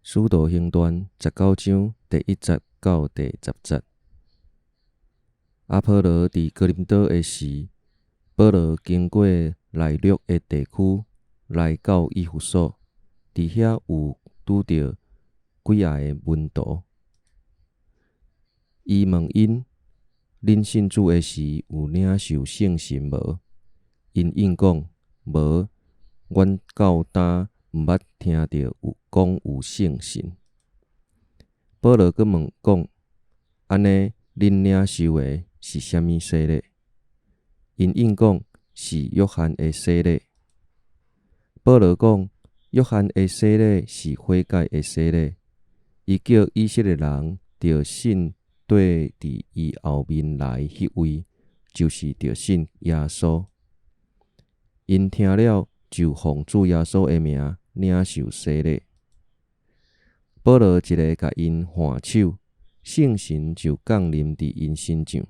使徒行传19章第1节到第10节。阿波罗伫哥林多的时，保罗经过内陆的地区，来到以弗所，伫遐有拄着几下的门徒。伊问因：恁信主的时有领受圣神无？因应讲：无，阮到今毋捌听到有讲有圣神。保罗阁问讲：安尼，恁领受的是啥物洗礼？因应讲：是约翰的洗礼。保罗讲：约翰的洗礼是悔改的洗礼，伊叫以色列人着信跟伫伊后面来迄位，就是着信耶稣。因听了就奉主耶稣的名领受洗礼。保罗一个甲因换手，圣神就降临伫因身上，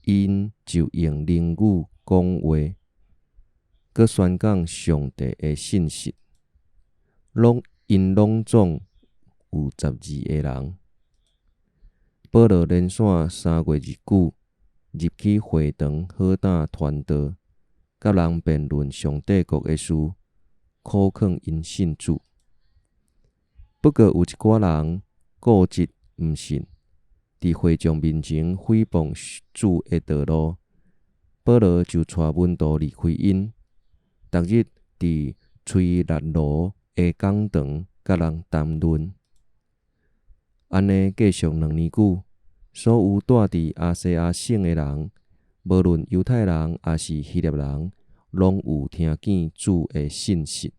因就用灵语讲话，佮宣讲上帝的信息。因拢总有12个人。保罗连续3月日久，入去会堂好胆传道，甲人辩论上帝国的事，苦劝因信主。不过有一寡人固执毋信，伫会众面前诽谤主的道路，保罗就带门徒离开因，逐日伫吹蜡炉的讲堂甲人谈论。安尼继续2年久，所有住伫亚细亚省的人，无论犹太人还是希腊人，拢有听见主的信息。